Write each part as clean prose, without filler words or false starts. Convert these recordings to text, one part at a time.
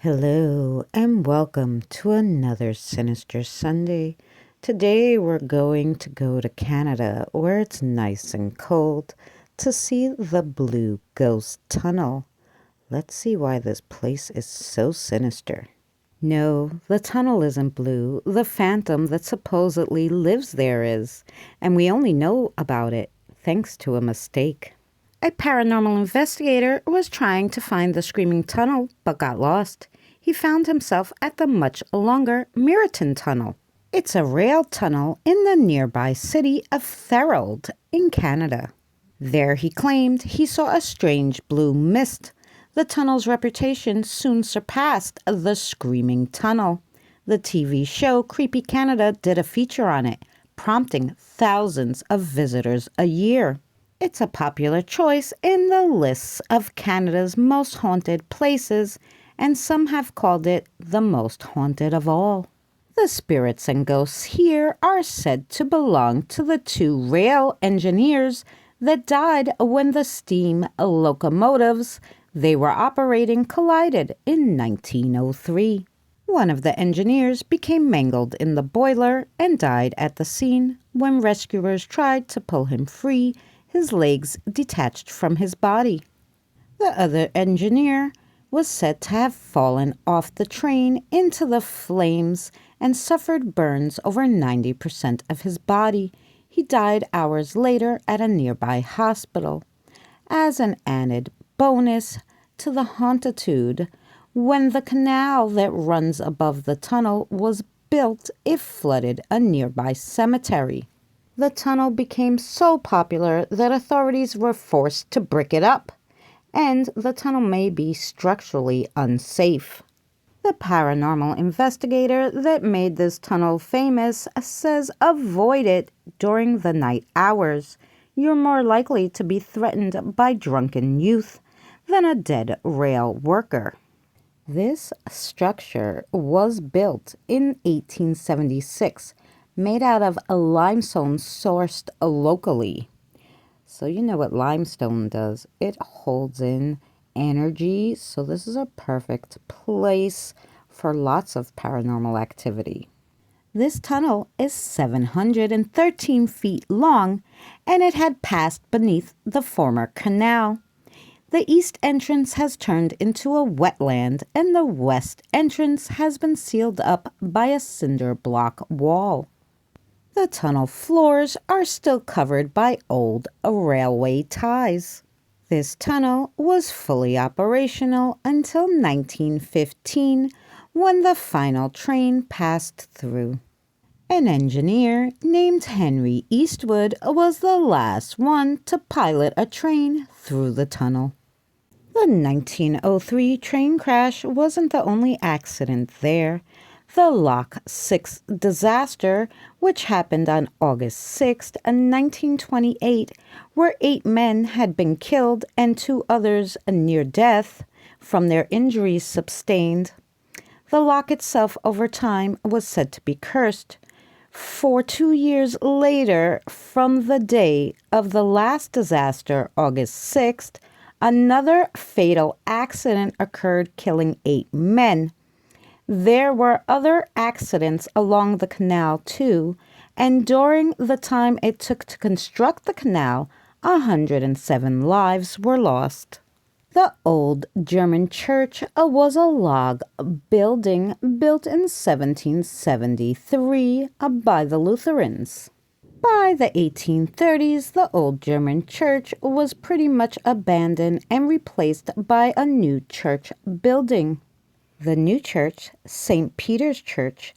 Hello and welcome to another Sinister Sunday. Today we're going to go to Canada where it's nice and cold to see the Blue Ghost Tunnel. Let's see why this place is so sinister. No, the tunnel isn't blue. The phantom that supposedly lives there is, and we only know about it thanks to a mistake. A paranormal investigator was trying to find the screaming tunnel but got lost. He found himself at the much longer Meriton Tunnel. It's a rail tunnel in the nearby city of Thorold in Canada. There he claimed he saw a strange blue mist. The tunnel's reputation soon surpassed the Screaming Tunnel. The TV show Creepy Canada did a feature on it, prompting thousands of visitors a year. It's a popular choice in the lists of Canada's most haunted places, and some have called it the most haunted of all. The spirits and ghosts here are said to belong to the two rail engineers that died when the steam locomotives they were operating collided in 1903. One of the engineers became mangled in the boiler and died at the scene. When rescuers tried to pull him free, his legs detached from his body. The other engineer was said to have fallen off the train into the flames and suffered burns over 90% of his body. He died hours later at a nearby hospital. As an added bonus to the hauntitude, when the canal that runs above the tunnel was built, it flooded a nearby cemetery. The tunnel became so popular that authorities were forced to brick it up, and the tunnel may be structurally unsafe. The paranormal investigator that made this tunnel famous says avoid it during the night hours. You're more likely to be threatened by drunken youth than a dead rail worker. This structure was built in 1876, made out of a limestone sourced locally. So you know what limestone does. It holds in energy. So this is a perfect place for lots of paranormal activity. This tunnel is 713 feet long, and it had passed beneath the former canal. The east entrance has turned into a wetland, and the west entrance has been sealed up by a cinder block wall. The tunnel floors are still covered by old railway ties. This tunnel was fully operational until 1915, when the final train passed through. An engineer named Henry Eastwood was the last one to pilot a train through the tunnel. The 1903 train crash wasn't the only accident there. The Lock 6 disaster, which happened on August 6, 1928, where 8 men had been killed and 2 others near death from their injuries sustained. The lock itself over time was said to be cursed. For 2 years later, from the day of the last disaster, August 6th, another fatal accident occurred, killing 8 men. There were other accidents along the canal too, and during the time it took to construct the canal, 107 lives were lost. The old German church was a log building built in 1773 by the Lutherans. By the 1830s, the old German church was pretty much abandoned and replaced by a new church building. The new church, St. Peter's Church,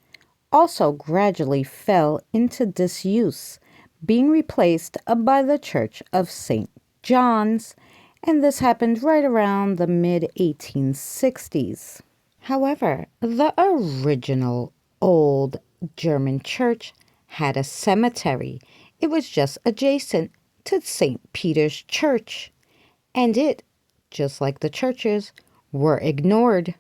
also gradually fell into disuse, being replaced by the Church of St. John's, and this happened right around the mid-1860s. However, the original old German church had a cemetery. It was just adjacent to St. Peter's Church, and it, just like the churches, were ignored.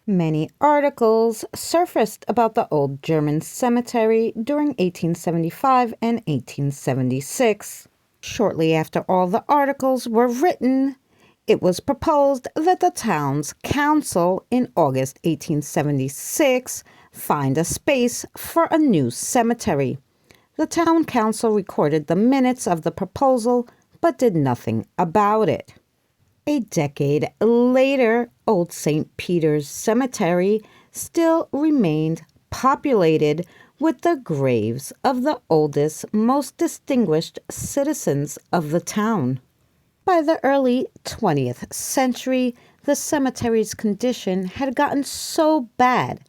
Many articles surfaced about the old German cemetery during 1875 and 1876. Shortly after all the articles were written, It was proposed that the town's council in August 1876 find a space for a new cemetery. The town council recorded the minutes of the proposal but did nothing about it. A decade later, Old St. Peter's Cemetery still remained populated with the graves of the oldest, most distinguished citizens of the town. By the early 20th century, the cemetery's condition had gotten so bad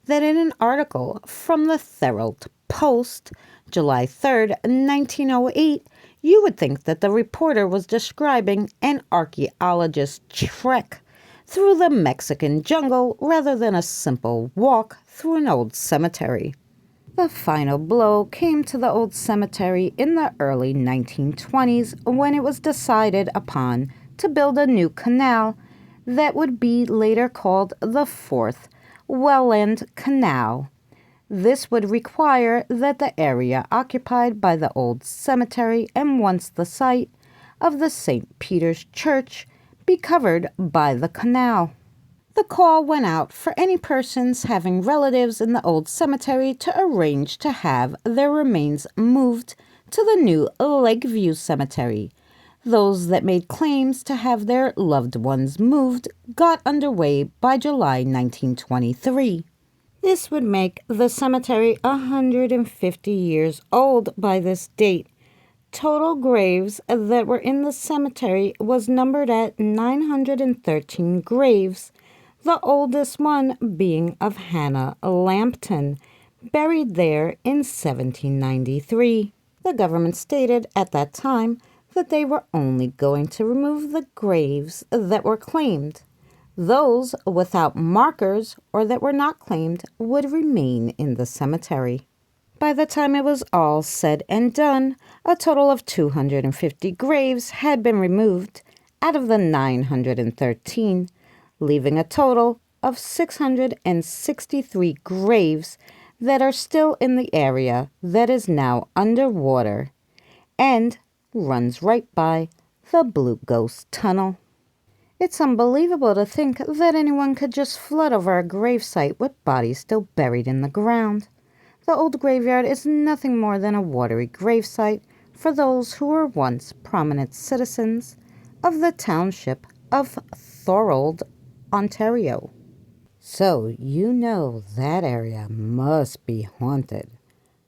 that in an article from the Thorold Post, July 3rd, 1908, you would think that the reporter was describing an archaeologist's trek through the Mexican jungle rather than a simple walk through an old cemetery. The final blow came to the old cemetery in the early 1920s when it was decided upon to build a new canal that would be later called the Fourth Welland Canal. This would require that the area occupied by the old cemetery and once the site of the St. Peter's Church be covered by the canal. The call went out for any persons having relatives in the old cemetery to arrange to have their remains moved to the new Lakeview Cemetery. Those that made claims to have their loved ones moved got underway by July 1923. This would make the cemetery 150 years old by this date. Total graves that were in the cemetery was numbered at 913 graves, the oldest one being of Hannah Lambton, buried there in 1793. The government stated at that time that they were only going to remove the graves that were claimed. Those without markers or that were not claimed would remain in the cemetery. By the time it was all said and done, a total of 250 graves had been removed out of the 913, leaving a total of 663 graves that are still in the area that is now underwater and runs right by the Blue Ghost Tunnel. It's unbelievable to think that anyone could just flood over a gravesite with bodies still buried in the ground. The old graveyard is nothing more than a watery gravesite for those who were once prominent citizens of the township of Thorold, Ontario. So you know that area must be haunted.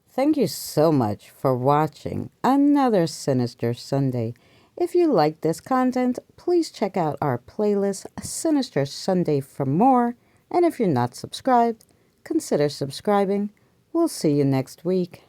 Thank you so much for watching another Sinister Sunday. If you like this content, please check out our playlist Sinister Sunday for more. And if you're not subscribed, consider subscribing. We'll see you next week.